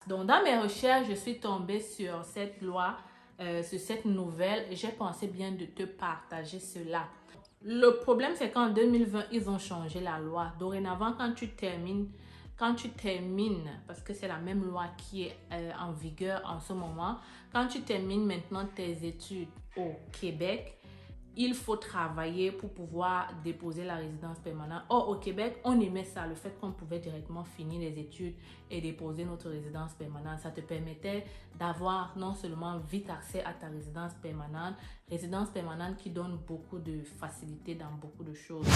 Donc, dans mes recherches, je suis tombée sur cette loi, sur cette nouvelle. J'ai pensé bien de te partager cela. Le problème, c'est qu'en 2020, ils ont changé la loi. Dorénavant, quand tu termines, parce que c'est la même loi qui est en vigueur en ce moment, quand tu termines maintenant tes études au Québec, il faut travailler pour pouvoir déposer la résidence permanente. Or, au Québec, on aimait ça, le fait qu'on pouvait directement finir les études et déposer notre résidence permanente. Ça te permettait d'avoir non seulement vite accès à ta résidence permanente qui donne beaucoup de facilité dans beaucoup de choses.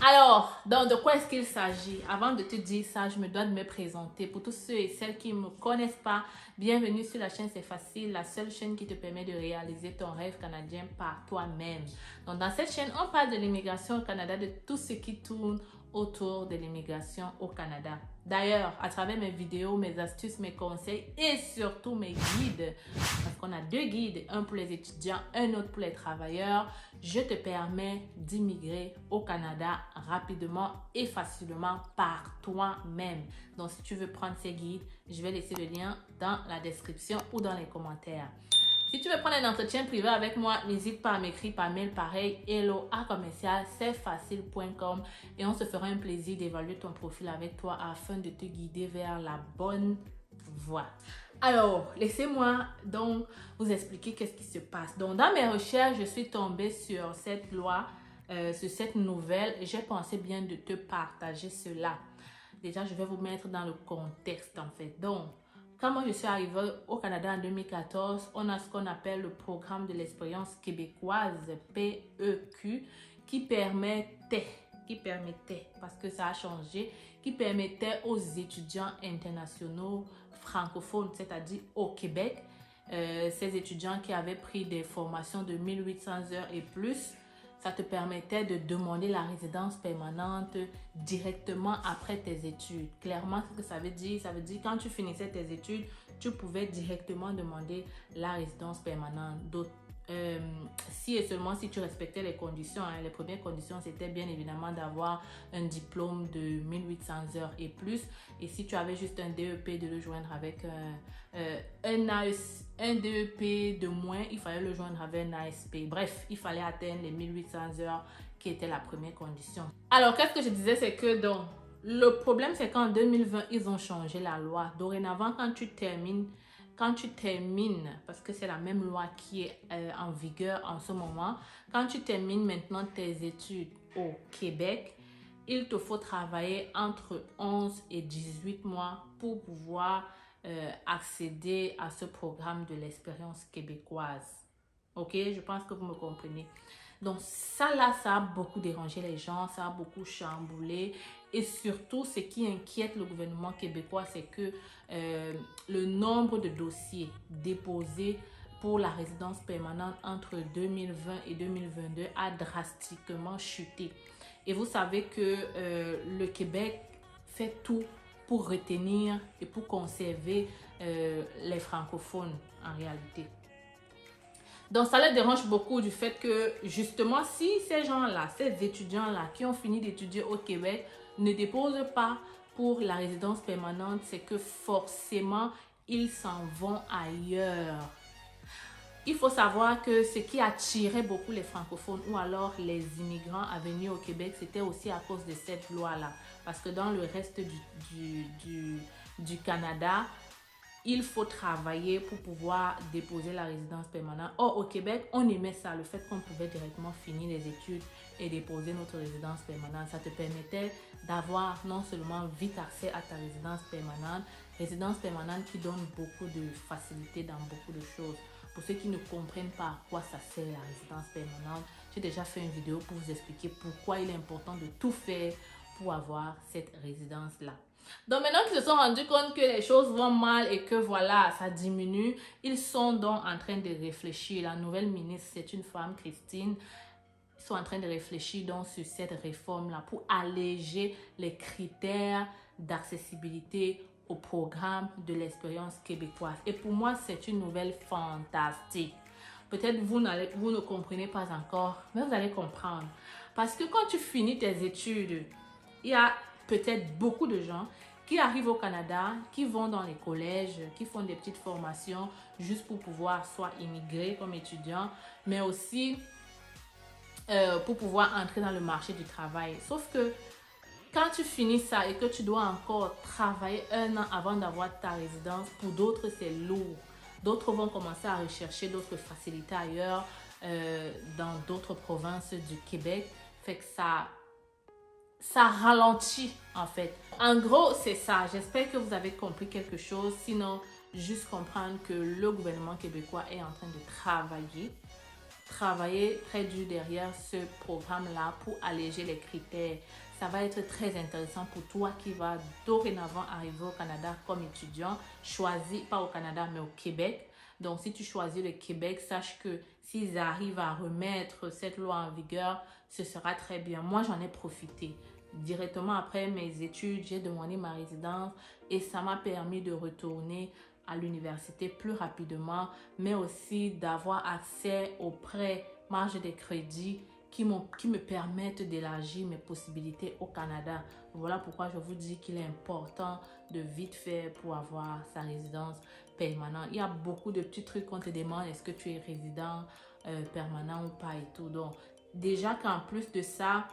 Alors, donc de quoi est-ce qu'il s'agit? Avant de te dire ça, je me dois de me présenter. Pour tous ceux et celles qui ne me connaissent pas, bienvenue sur la chaîne C'est Facile, la seule chaîne qui te permet de réaliser ton rêve canadien par toi-même. Donc dans cette chaîne, on parle de l'immigration au Canada, de tout ce qui tourne autour de l'immigration au Canada. D'ailleurs, à travers mes vidéos, mes astuces, mes conseils et surtout mes guides, parce qu'on a deux guides, un pour les étudiants, un autre pour les travailleurs, je te permets d'immigrer au Canada rapidement et facilement par toi-même. Donc, si tu veux prendre ces guides, je vais laisser le lien dans la description ou dans les commentaires. Si tu veux prendre un entretien privé avec moi, n'hésite pas à m'écrire par mail pareil, hello@cetfacile.com et on se fera un plaisir d'évaluer ton profil avec toi afin de te guider vers la bonne voie. Alors, laissez-moi donc vous expliquer qu'est-ce qui se passe. Donc, dans mes recherches, je suis tombée sur cette loi, sur cette nouvelle et j'ai pensé bien de te partager cela. Déjà, je vais vous mettre dans le contexte en fait. Donc, quand moi je suis arrivée au Canada en 2014, on a ce qu'on appelle le programme de l'expérience québécoise, PEQ, qui permettait, parce que ça a changé, qui permettait aux étudiants internationaux francophones, c'est-à-dire au Québec, ces étudiants qui avaient pris des formations de 1800 heures et plus, ça te permettait de demander la résidence permanente directement après tes études. Clairement, ce que ça veut dire quand tu finissais tes études, tu pouvais directement demander la résidence permanente. Si et seulement si tu respectais les conditions, hein. Les premières conditions, c'était bien évidemment d'avoir un diplôme de 1800 heures et plus. Et si tu avais juste un DEP, de le joindre avec un DEP de moins, il fallait le joindre avec un ASP. Bref, il fallait atteindre les 1800 heures qui était la première condition. Alors, qu'est-ce que je disais, c'est que donc, le problème, c'est qu'en 2020, ils ont changé la loi. Dorénavant, quand tu termines, parce que c'est la même loi qui est en vigueur en ce moment, quand tu termines maintenant tes études au Québec, il te faut travailler entre 11 et 18 mois pour pouvoir accéder à ce programme de l'expérience québécoise. Ok, je pense que vous me comprenez. Donc ça là, ça a beaucoup dérangé les gens, ça a beaucoup chamboulé. Et surtout, ce qui inquiète le gouvernement québécois, c'est que le nombre de dossiers déposés pour la résidence permanente entre 2020 et 2022 a drastiquement chuté. Et vous savez que le Québec fait tout pour retenir et pour conserver les francophones en réalité. Donc, ça les dérange beaucoup du fait que, justement, si ces gens-là, ces étudiants-là qui ont fini d'étudier au Québec ne déposent pas pour la résidence permanente, c'est que forcément, ils s'en vont ailleurs. Il faut savoir que ce qui attirait beaucoup les francophones ou alors les immigrants à venir au Québec, c'était aussi à cause de cette loi-là. Parce que dans le reste du Canada, il faut travailler pour pouvoir déposer la résidence permanente. Or, au Québec, on aimait ça, le fait qu'on pouvait directement finir les études et déposer notre résidence permanente. Ça te permettait d'avoir non seulement vite accès à ta résidence permanente qui donne beaucoup de facilité dans beaucoup de choses. Pour ceux qui ne comprennent pas à quoi ça sert la résidence permanente, j'ai déjà fait une vidéo pour vous expliquer pourquoi il est important de tout faire pour avoir cette résidence-là. Donc maintenant qu'ils se sont rendus compte que les choses vont mal et que voilà, ça diminue, ils sont donc en train de réfléchir. La nouvelle ministre, c'est une femme, Christine. Ils sont en train de réfléchir donc sur cette réforme-là pour alléger les critères d'accessibilité au programme de l'expérience québécoise. Et pour moi, c'est une nouvelle fantastique. Peut-être vous ne comprenez pas encore, mais vous allez comprendre. Parce que quand tu finis tes études, il y a peut-être beaucoup de gens qui arrivent au Canada, qui vont dans les collèges, qui font des petites formations juste pour pouvoir soit immigrer comme étudiant, mais aussi pour pouvoir entrer dans le marché du travail. Sauf que quand tu finis ça et que tu dois encore travailler 1 an avant d'avoir ta résidence, pour d'autres c'est lourd. D'autres vont commencer à rechercher d'autres facilités ailleurs, dans d'autres provinces du Québec. Fait que ça ralentit en fait. En gros, c'est ça. J'espère que vous avez compris quelque chose. Sinon, juste comprendre que le gouvernement québécois est en train de travailler très dur derrière ce programme-là pour alléger les critères. Ça va être très intéressant pour toi qui va dorénavant arriver au Canada comme étudiant, choisi pas au Canada mais au Québec. Donc, si tu choisis le Québec, sache que s'ils arrivent à remettre cette loi en vigueur, ce sera très bien. Moi, j'en ai profité. Directement après mes études, j'ai demandé ma résidence et ça m'a permis de retourner à l'université plus rapidement, mais aussi d'avoir accès aux prêts, marge de crédit qui me permettent d'élargir mes possibilités au Canada. Voilà pourquoi je vous dis qu'il est important de vite faire pour avoir sa résidence permanente. Il y a beaucoup de petits trucs qu'on te demande, est-ce que tu es résident permanent ou pas et tout. Donc, déjà qu'en plus de ça,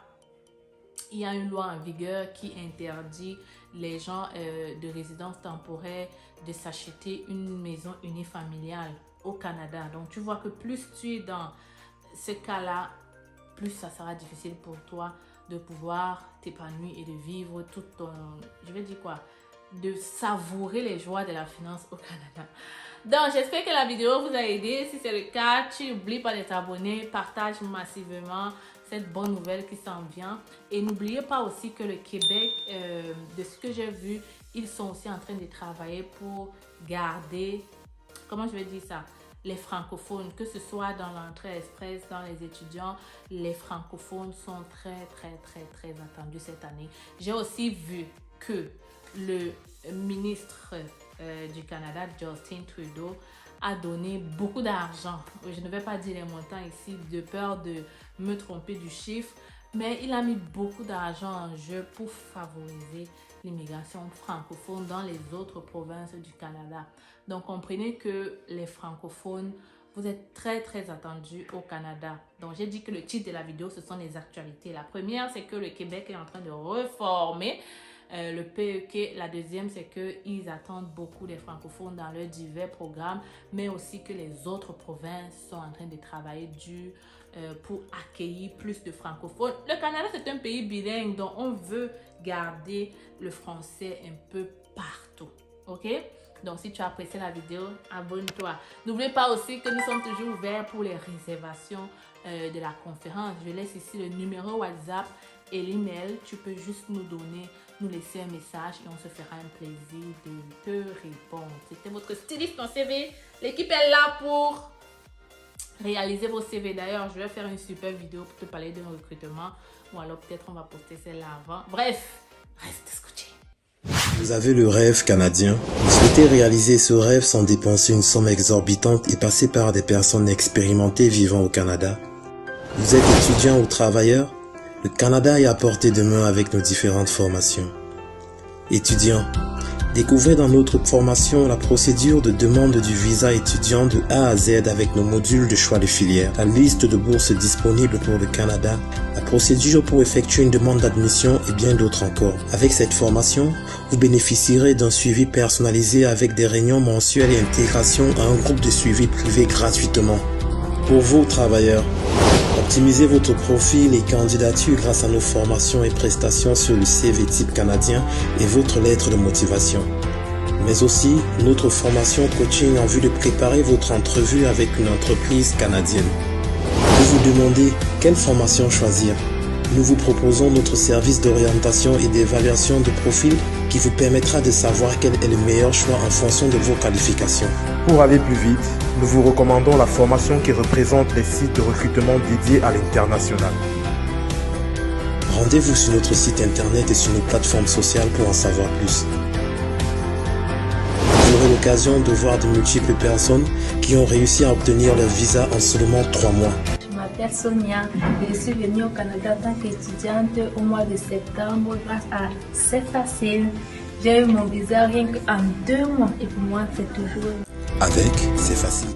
il y a une loi en vigueur qui interdit les gens de résidence temporaire de s'acheter une maison unifamiliale au Canada. Donc, tu vois que plus tu es dans ce cas-là, plus ça sera difficile pour toi de pouvoir t'épanouir et de vivre tout ton... Je vais dire quoi? De savourer les joies de la finance au Canada. Donc, j'espère que la vidéo vous a aidé. Si c'est le cas, tu n'oublies pas de t'abonner, partage massivement cette bonne nouvelle qui s'en vient. Et n'oubliez pas aussi que le Québec, de ce que j'ai vu, ils sont aussi en train de travailler pour garder, comment je vais dire ça, les francophones, que ce soit dans l'entrée express, dans les étudiants, les francophones sont très attendus cette année. J'ai aussi vu que le ministre du Canada, Justin Trudeau, a donné beaucoup d'argent. Je ne vais pas dire les montants ici de peur de me tromper du chiffre, mais il a mis beaucoup d'argent en jeu pour favoriser l'immigration francophone dans les autres provinces du Canada. Donc, comprenez que les francophones, vous êtes très attendus au Canada. Donc, j'ai dit que le titre de la vidéo, ce sont les actualités. La première, c'est que le Québec est en train de reformer le PEQ. La deuxième, c'est qu'ils attendent beaucoup les francophones dans leurs divers programmes, mais aussi que les autres provinces sont en train de travailler dur pour accueillir plus de francophones. Le Canada, c'est un pays bilingue, donc on veut garder le français un peu partout. Ok? Donc, si tu as apprécié la vidéo, abonne-toi. N'oubliez pas aussi que nous sommes toujours ouverts pour les réservations de la conférence. Je laisse ici le numéro WhatsApp et l'email. Tu peux juste nous laisser un message et on se fera un plaisir de te répondre. C'était votre styliste en CV. L'équipe est là pour réaliser vos CV. D'ailleurs, je vais faire une super vidéo pour te parler d'un recrutement ou alors peut-être on va poster celle-là avant. Bref, reste scotché. Vous avez le rêve canadien. Vous souhaitez réaliser ce rêve sans dépenser une somme exorbitante et passer par des personnes expérimentées vivant au Canada. Vous êtes étudiant ou travailleur? Le Canada est à portée de main avec nos différentes formations. Étudiants, découvrez dans notre formation la procédure de demande du visa étudiant de A à Z avec nos modules de choix de filière, la liste de bourses disponibles pour le Canada, la procédure pour effectuer une demande d'admission et bien d'autres encore. Avec cette formation, vous bénéficierez d'un suivi personnalisé avec des réunions mensuelles et intégration à un groupe de suivi privé gratuitement. Pour vous, travailleurs, optimisez votre profil et candidature grâce à nos formations et prestations sur le CV type canadien et votre lettre de motivation. Mais aussi notre formation coaching en vue de préparer votre entrevue avec une entreprise canadienne. Vous vous demandez quelle formation choisir? Nous vous proposons notre service d'orientation et d'évaluation de profil qui vous permettra de savoir quel est le meilleur choix en fonction de vos qualifications. Pour aller plus vite, nous vous recommandons la formation qui représente les sites de recrutement dédiés à l'international. Rendez-vous sur notre site internet et sur nos plateformes sociales pour en savoir plus. l'occasion de voir de multiples personnes qui ont réussi à obtenir leur visa en seulement 3 mois. Je m'appelle Sonia et je suis venue au Canada en tant qu'étudiante au mois de septembre grâce à C'est Facile. J'ai eu mon visa rien qu'en 2 mois et pour moi c'est toujours... Avec C'est Facile.